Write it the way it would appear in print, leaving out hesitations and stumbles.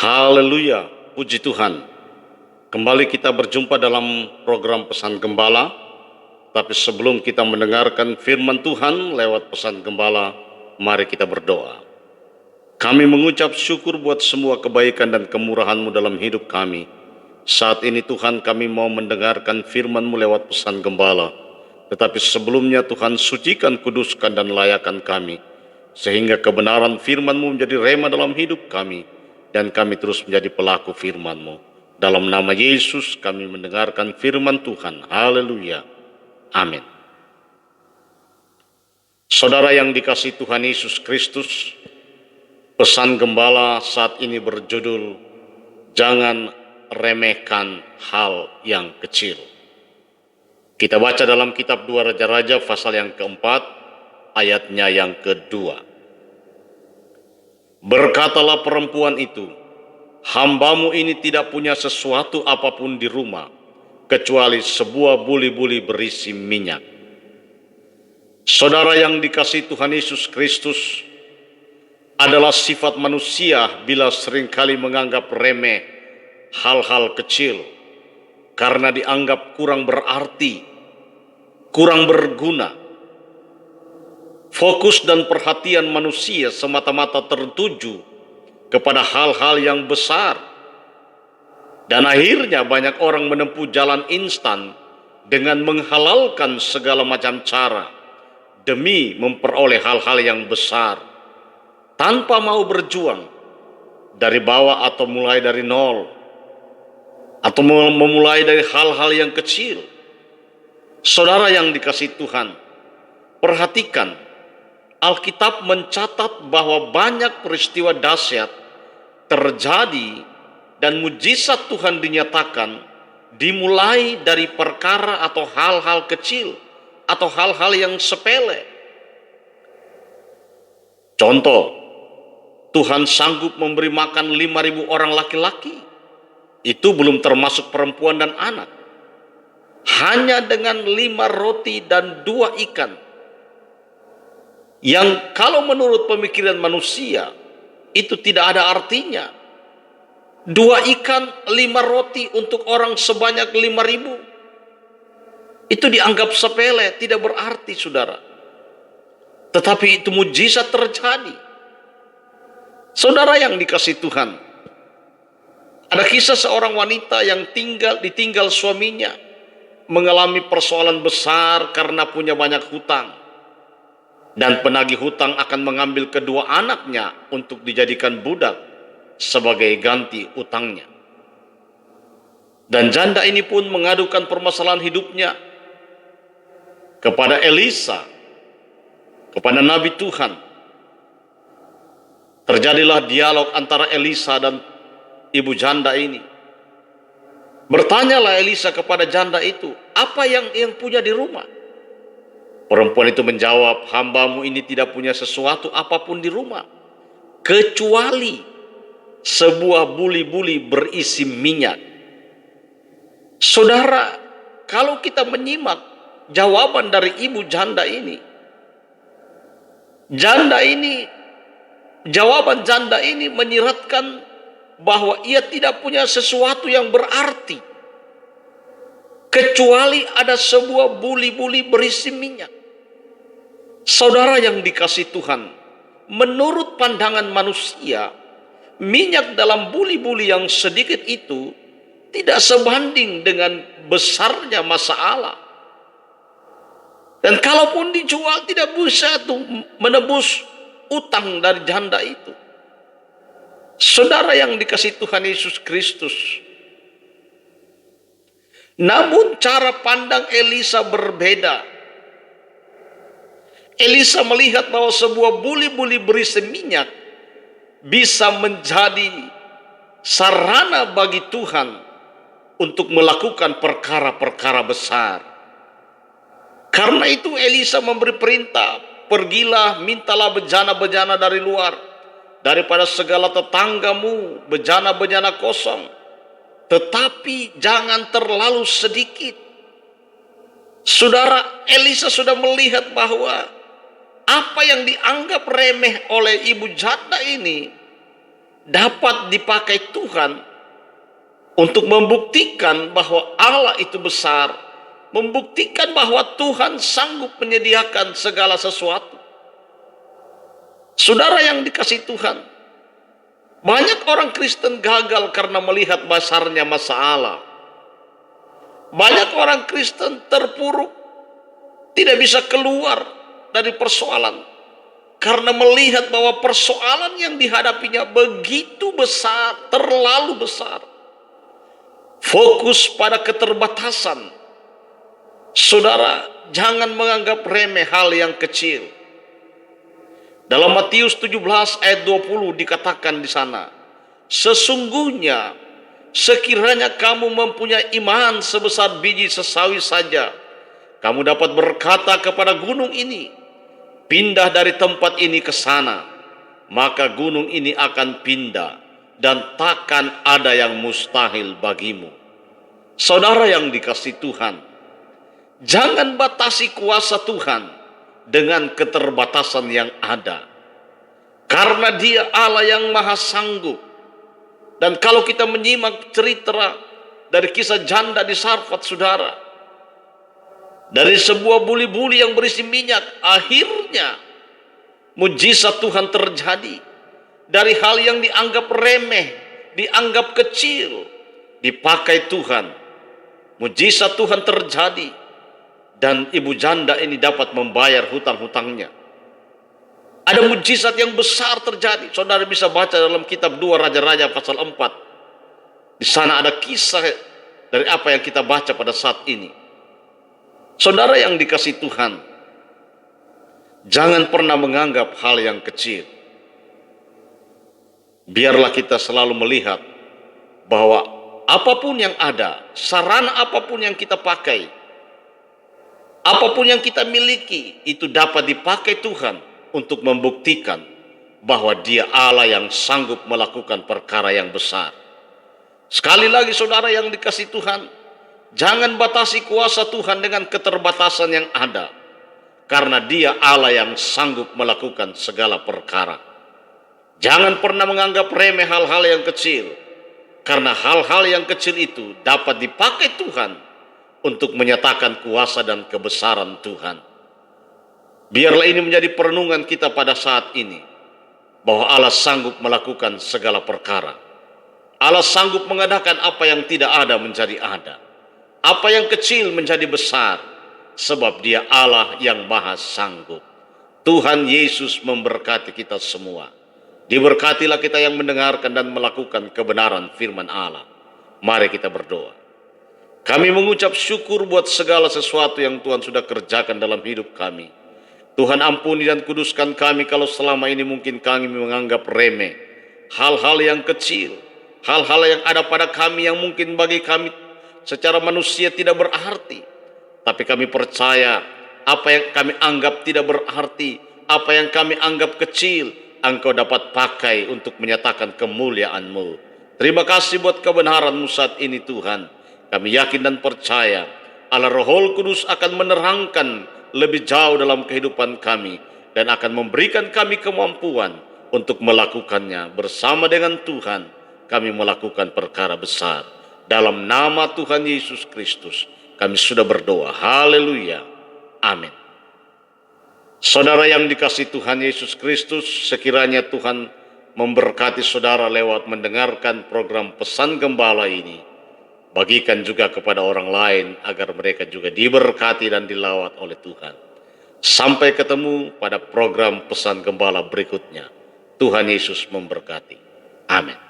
Haleluya, puji Tuhan. Kembali kita berjumpa dalam program Pesan Gembala. Tapi sebelum kita mendengarkan firman Tuhan lewat Pesan Gembala, mari kita berdoa. Kami mengucap syukur buat semua kebaikan dan kemurahan-Mu dalam hidup kami. Saat ini Tuhan, kami mau mendengarkan firman-Mu lewat Pesan Gembala. Tetapi sebelumnya Tuhan, sucikan, kuduskan, dan layakan kami, sehingga kebenaran firman-Mu menjadi rema dalam hidup kami, dan kami terus menjadi pelaku firman-Mu. Dalam nama Yesus kami mendengarkan firman Tuhan. Haleluya. Amin. Saudara yang dikasihi Tuhan Yesus Kristus, Pesan Gembala saat ini berjudul Jangan Remehkan Hal yang Kecil. Kita baca dalam kitab 2 Raja-Raja pasal yang keempat, ayatnya yang kedua. Berkatalah perempuan itu, "Hambamu ini tidak punya sesuatu apapun di rumah, kecuali sebuah buli-buli berisi minyak." Saudara yang dikasihi Tuhan Yesus Kristus, adalah sifat manusia bila seringkali menganggap remeh hal-hal kecil, karena dianggap kurang berarti, kurang berguna. Fokus dan perhatian manusia semata-mata tertuju kepada hal-hal yang besar. Dan akhirnya banyak orang menempuh jalan instan dengan menghalalkan segala macam cara demi memperoleh hal-hal yang besar, tanpa mau berjuang dari bawah atau mulai dari nol, atau memulai dari hal-hal yang kecil. Saudara yang dikasihi Tuhan, perhatikan, Alkitab mencatat bahwa banyak peristiwa dahsyat terjadi dan mujizat Tuhan dinyatakan dimulai dari perkara atau hal-hal kecil atau hal-hal yang sepele. Contoh, Tuhan sanggup memberi makan 5.000 orang laki-laki. Itu belum termasuk perempuan dan anak. Hanya dengan 5 roti dan 2 ikan. Yang kalau menurut pemikiran manusia, itu tidak ada artinya. 2 ikan, 5 roti untuk orang sebanyak 5.000. Itu dianggap sepele, tidak berarti, saudara. Tetapi itu mujizat terjadi. Saudara yang dikasihi Tuhan, ada kisah seorang wanita yang ditinggal suaminya, mengalami persoalan besar karena punya banyak hutang. Dan penagih hutang akan mengambil kedua anaknya untuk dijadikan budak sebagai ganti utangnya. Dan janda ini pun mengadukan permasalahan hidupnya kepada Elisa, kepada Nabi Tuhan. Terjadilah dialog antara Elisa dan ibu janda ini. Bertanyalah Elisa kepada janda itu, "Apa yang punya di rumah?" Perempuan itu menjawab, "Hambamu ini tidak punya sesuatu apapun di rumah, kecuali sebuah buli-buli berisi minyak." Saudara, kalau kita menyimak jawaban dari ibu janda ini, jawaban janda ini menyiratkan bahwa ia tidak punya sesuatu yang berarti, kecuali ada sebuah buli-buli berisi minyak. Saudara yang dikasihi Tuhan, menurut pandangan manusia, minyak dalam buli-buli yang sedikit itu tidak sebanding dengan besarnya masalah. Dan kalaupun dijual tidak bisa menebus utang dari janda itu. Saudara yang dikasihi Tuhan Yesus Kristus, namun cara pandang Elisa berbeda. Elisa melihat bahwa sebuah buli-buli berisi minyak bisa menjadi sarana bagi Tuhan untuk melakukan perkara-perkara besar. Karena itu Elisa memberi perintah, "Pergilah, mintalah bejana-bejana dari luar, daripada segala tetanggamu, bejana-bejana kosong, tetapi jangan terlalu sedikit." Saudara, Elisa sudah melihat bahwa apa yang dianggap remeh oleh ibu janda ini dapat dipakai Tuhan untuk membuktikan bahwa Allah itu besar, membuktikan bahwa Tuhan sanggup menyediakan segala sesuatu. Saudara yang dikasihi Tuhan, banyak orang Kristen gagal karena melihat besarnya masalah. Banyak orang Kristen terpuruk, tidak bisa keluar dari persoalan karena melihat bahwa persoalan yang dihadapinya begitu besar, terlalu besar. Fokus pada keterbatasan. Saudara, jangan menganggap remeh hal yang kecil. Dalam Matius 17 ayat 20 dikatakan di sana, sesungguhnya sekiranya kamu mempunyai iman sebesar biji sesawi saja, kamu dapat berkata kepada gunung ini, pindah dari tempat ini ke sana, maka gunung ini akan pindah dan takkan ada yang mustahil bagimu. Saudara yang dikasihi Tuhan, jangan batasi kuasa Tuhan dengan keterbatasan yang ada. Karena Dia Allah yang maha sanggup. Dan kalau kita menyimak cerita dari kisah janda di Sarfat, saudara, dari sebuah buli-buli yang berisi minyak, akhirnya mujizat Tuhan terjadi. Dari hal yang dianggap remeh, dianggap kecil, dipakai Tuhan. Mujizat Tuhan terjadi. Dan ibu janda ini dapat membayar hutang-hutangnya. Ada mujizat yang besar terjadi. Saudara bisa baca dalam kitab 2 Raja-Raja pasal 4. Di sana ada kisah dari apa yang kita baca pada saat ini. Saudara yang dikasihi Tuhan, jangan pernah menganggap hal yang kecil. Biarlah kita selalu melihat bahwa apapun yang ada, sarana apapun yang kita pakai, apapun yang kita miliki, itu dapat dipakai Tuhan untuk membuktikan bahwa Dia Allah yang sanggup melakukan perkara yang besar. Sekali lagi saudara yang dikasihi Tuhan, jangan batasi kuasa Tuhan dengan keterbatasan yang ada. Karena Dia Allah yang sanggup melakukan segala perkara. Jangan pernah menganggap remeh hal-hal yang kecil. Karena hal-hal yang kecil itu dapat dipakai Tuhan untuk menyatakan kuasa dan kebesaran Tuhan. Biarlah ini menjadi perenungan kita pada saat ini, bahwa Allah sanggup melakukan segala perkara. Allah sanggup mengadakan apa yang tidak ada menjadi ada, apa yang kecil menjadi besar, sebab Dia Allah yang maha sanggup. Tuhan Yesus memberkati kita semua. Diberkatilah kita yang mendengarkan dan melakukan kebenaran firman Allah. Mari kita berdoa. Kami mengucap syukur buat segala sesuatu yang Tuhan sudah kerjakan dalam hidup kami. Tuhan ampuni dan kuduskan kami kalau selama ini mungkin kami menganggap remeh hal-hal yang kecil, hal-hal yang ada pada kami yang mungkin bagi kami secara manusia tidak berarti. Tapi kami percaya apa yang kami anggap tidak berarti, apa yang kami anggap kecil, Engkau dapat pakai untuk menyatakan kemuliaan-Mu. Terima kasih buat kebenaran-Mu saat ini Tuhan. Kami yakin dan percaya Allah Roh Kudus akan menerangkan lebih jauh dalam kehidupan kami dan akan memberikan kami kemampuan untuk melakukannya. Bersama dengan Tuhan kami melakukan perkara besar. Dalam nama Tuhan Yesus Kristus kami sudah berdoa. Haleluya. Amin. Saudara yang dikasihi Tuhan Yesus Kristus, sekiranya Tuhan memberkati saudara lewat mendengarkan program Pesan Gembala ini. Bagikan juga kepada orang lain agar mereka juga diberkati dan dilawat oleh Tuhan. Sampai ketemu pada program Pesan Gembala berikutnya. Tuhan Yesus memberkati. Amin.